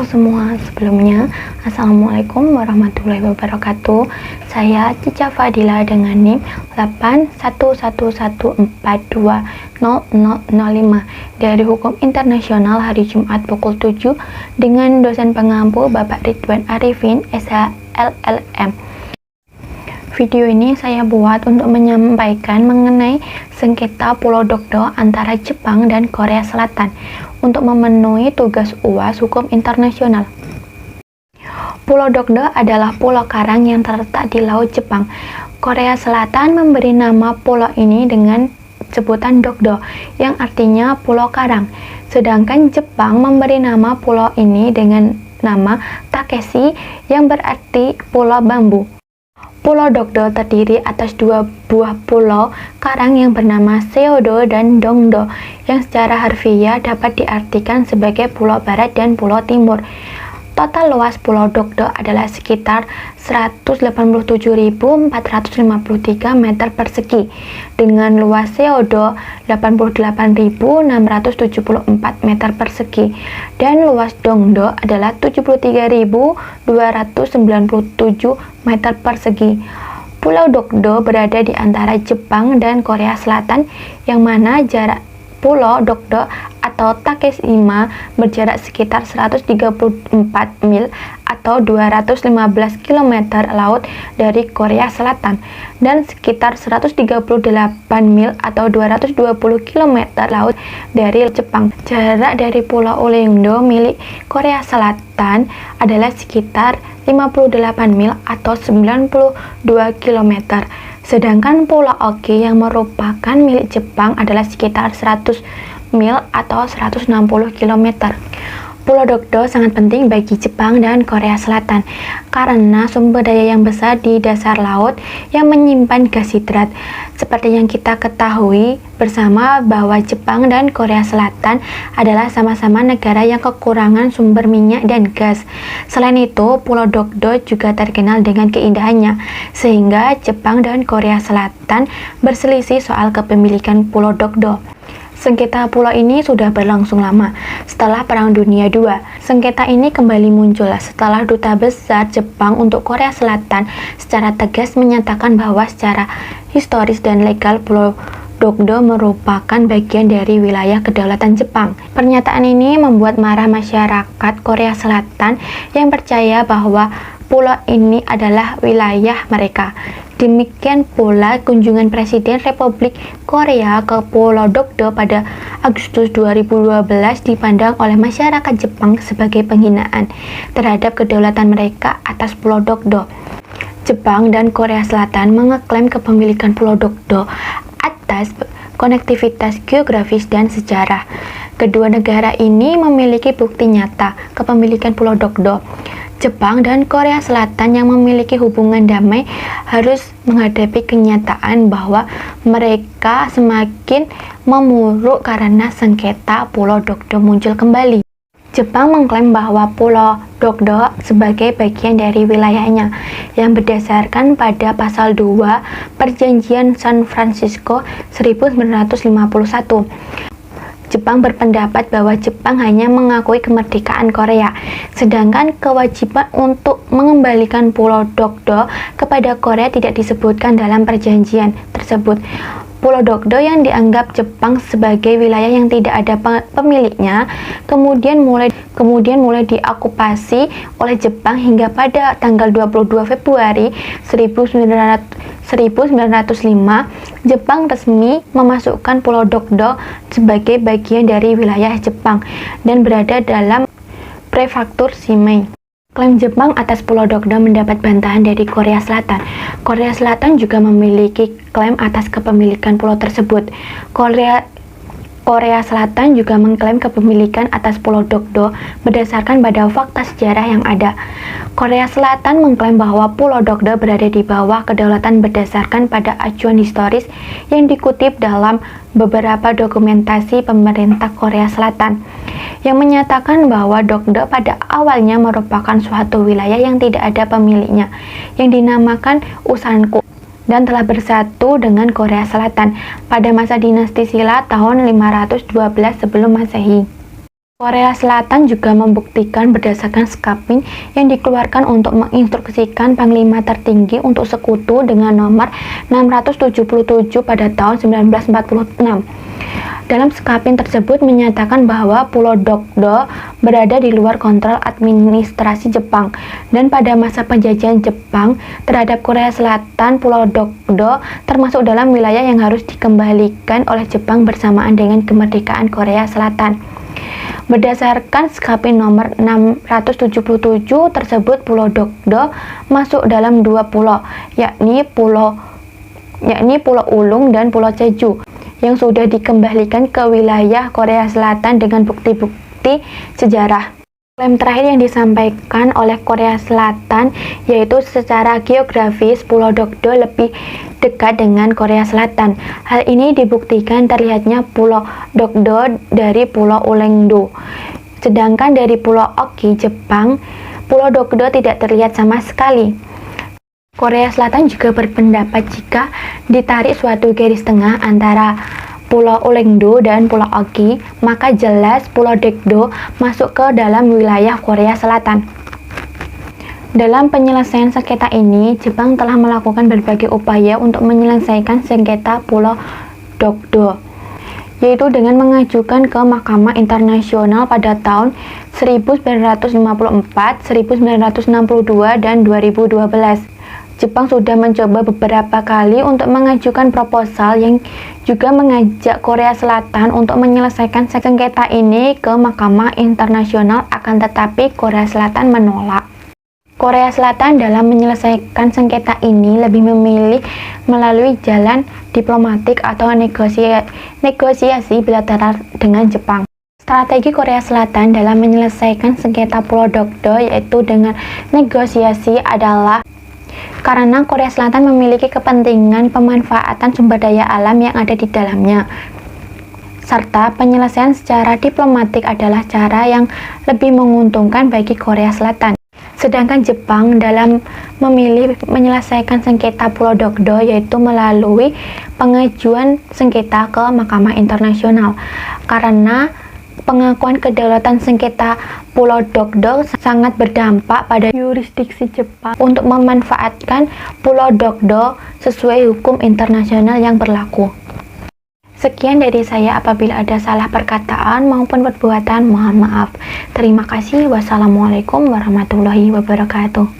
semua, sebelumnya Assalamualaikum warahmatullahi wabarakatuh. Saya Cica Fadila dengan NIM 81114200005 dari Hukum Internasional hari Jumat pukul 7 dengan dosen pengampu Bapak Ridwan Arifin, SH LLM. Video ini saya buat untuk menyampaikan mengenai sengketa Pulau Dokdo antara Jepang dan Korea Selatan untuk memenuhi tugas UAS Hukum Internasional. Pulau Dokdo adalah pulau karang yang terletak di Laut Jepang. Korea Selatan memberi nama pulau ini dengan sebutan Dokdo, yang artinya pulau karang. Sedangkan Jepang memberi nama pulau ini dengan nama Takeshi, yang berarti pulau bambu. Pulau Dokdo terdiri atas dua buah pulau karang yang bernama Seodo dan Dongdo, yang secara harfiah dapat diartikan sebagai pulau barat dan pulau timur. Total luas Pulau Dokdo adalah sekitar 187.453 meter persegi, dengan luas Seodo 88.674 meter persegi, dan luas Dongdo adalah 73.297 meter persegi. Pulau Dokdo berada di antara Jepang dan Korea Selatan, yang mana jarak Pulau Dokdo atau Takeshima berjarak sekitar 134 mil atau 215 km laut dari Korea Selatan dan sekitar 138 mil atau 220 km laut dari Jepang. Jarak dari Pulau Uleungdo milik Korea Selatan adalah sekitar 58 mil atau 92 km. Sedangkan Pulau Oki yang merupakan milik Jepang adalah sekitar 100 mil atau 160 km. Pulau Dokdo sangat penting bagi Jepang dan Korea Selatan karena sumber daya yang besar di dasar laut yang menyimpan gas hidrat. Seperti yang kita ketahui bersama bahwa Jepang dan Korea Selatan adalah sama-sama negara yang kekurangan sumber minyak dan gas. Selain itu, Pulau Dokdo juga terkenal dengan keindahannya, sehingga Jepang dan Korea Selatan berselisih soal kepemilikan Pulau Dokdo. Sengketa pulau ini sudah berlangsung lama setelah Perang Dunia II. Sengketa ini kembali muncul setelah Duta Besar Jepang untuk Korea Selatan secara tegas menyatakan bahwa secara historis dan legal Pulau Dokdo merupakan bagian dari wilayah kedaulatan Jepang. Pernyataan ini membuat marah masyarakat Korea Selatan yang percaya bahwa pulau ini adalah wilayah mereka. Demikian pula kunjungan Presiden Republik Korea ke Pulau Dokdo pada Agustus 2012 dipandang oleh masyarakat Jepang sebagai penghinaan terhadap kedaulatan mereka atas Pulau Dokdo. Jepang dan Korea Selatan mengeklaim kepemilikan Pulau Dokdo atas konektivitas geografis dan sejarah. Kedua negara ini memiliki bukti nyata kepemilikan Pulau Dokdo. Jepang dan Korea Selatan yang memiliki hubungan damai harus menghadapi kenyataan bahwa mereka semakin memuruk karena sengketa Pulau Dokdo muncul kembali. Jepang mengklaim bahwa Pulau Dokdo sebagai bagian dari wilayahnya yang berdasarkan pada pasal 2 Perjanjian San Francisco 1951. Jepang berpendapat bahwa Jepang hanya mengakui kemerdekaan Korea, sedangkan kewajiban untuk mengembalikan Pulau Dokdo kepada Korea tidak disebutkan dalam perjanjian tersebut. Pulau Dokdo yang dianggap Jepang sebagai wilayah yang tidak ada pemiliknya kemudian mulai diokupasi oleh Jepang hingga pada tanggal 22 Februari 1905 Jepang resmi memasukkan Pulau Dokdo sebagai bagian dari wilayah Jepang dan berada dalam prefektur Shimei. Klaim Jepang atas Pulau Dokdo mendapat bantahan dari Korea Selatan. Korea Selatan juga memiliki klaim atas kepemilikan pulau tersebut. Korea Selatan juga mengklaim kepemilikan atas Pulau Dokdo berdasarkan pada fakta sejarah yang ada. Korea Selatan mengklaim bahwa Pulau Dokdo berada di bawah kedaulatan berdasarkan pada acuan historis yang dikutip dalam beberapa dokumentasi pemerintah Korea Selatan, yang menyatakan bahwa Dokdo pada awalnya merupakan suatu wilayah yang tidak ada pemiliknya, yang dinamakan Usanku, dan telah bersatu dengan Korea Selatan pada masa dinasti Silla tahun 512 sebelum Masehi. Korea Selatan juga membuktikan berdasarkan skapin yang dikeluarkan untuk menginstruksikan Panglima tertinggi untuk sekutu dengan nomor 677 pada tahun 1946. Dalam skapin tersebut menyatakan bahwa Pulau Dokdo berada di luar kontrol administrasi Jepang, dan pada masa penjajahan Jepang terhadap Korea Selatan, Pulau Dokdo termasuk dalam wilayah yang harus dikembalikan oleh Jepang bersamaan dengan kemerdekaan Korea Selatan. Berdasarkan skapin nomor 677 tersebut, Pulau Dokdo masuk dalam dua pulau, yakni Pulau Ulung dan Pulau Jeju, yang sudah dikembalikan ke wilayah Korea Selatan dengan bukti-bukti sejarah. Klaim terakhir yang disampaikan oleh Korea Selatan yaitu secara geografis Pulau Dokdo lebih dekat dengan Korea Selatan. Hal ini dibuktikan terlihatnya Pulau Dokdo dari Pulau Ulengdo. Sedangkan dari Pulau Oki, Jepang, Pulau Dokdo tidak terlihat sama sekali. Korea Selatan juga berpendapat jika ditarik suatu garis tengah antara Pulau Ulengdo dan Pulau Oki, maka jelas Pulau Dokdo masuk ke dalam wilayah Korea Selatan. Dalam penyelesaian sengketa ini, Jepang telah melakukan berbagai upaya untuk menyelesaikan sengketa Pulau Dokdo, yaitu dengan mengajukan ke Mahkamah Internasional pada tahun 1954, 1962, dan 2012. Jepang sudah mencoba beberapa kali untuk mengajukan proposal yang juga mengajak Korea Selatan untuk menyelesaikan sengketa ini ke Mahkamah Internasional, akan tetapi Korea Selatan menolak. Korea Selatan dalam menyelesaikan sengketa ini lebih memilih melalui jalan diplomatik atau negosiasi bilateral dengan Jepang. Strategi Korea Selatan dalam menyelesaikan sengketa Pulau Dokdo yaitu dengan negosiasi adalah karena Korea Selatan memiliki kepentingan pemanfaatan sumber daya alam yang ada di dalamnya, serta penyelesaian secara diplomatik adalah cara yang lebih menguntungkan bagi Korea Selatan. Sedangkan Jepang dalam memilih menyelesaikan sengketa Pulau Dokdo yaitu melalui pengajuan sengketa ke Mahkamah Internasional, karena pengakuan kedaulatan sengketa Pulau Dokdo sangat berdampak pada yurisdiksi Jepang untuk memanfaatkan Pulau Dokdo sesuai hukum internasional yang berlaku. Sekian dari saya, apabila ada salah perkataan maupun perbuatan mohon maaf. Terima kasih. Wassalamualaikum warahmatullahi wabarakatuh.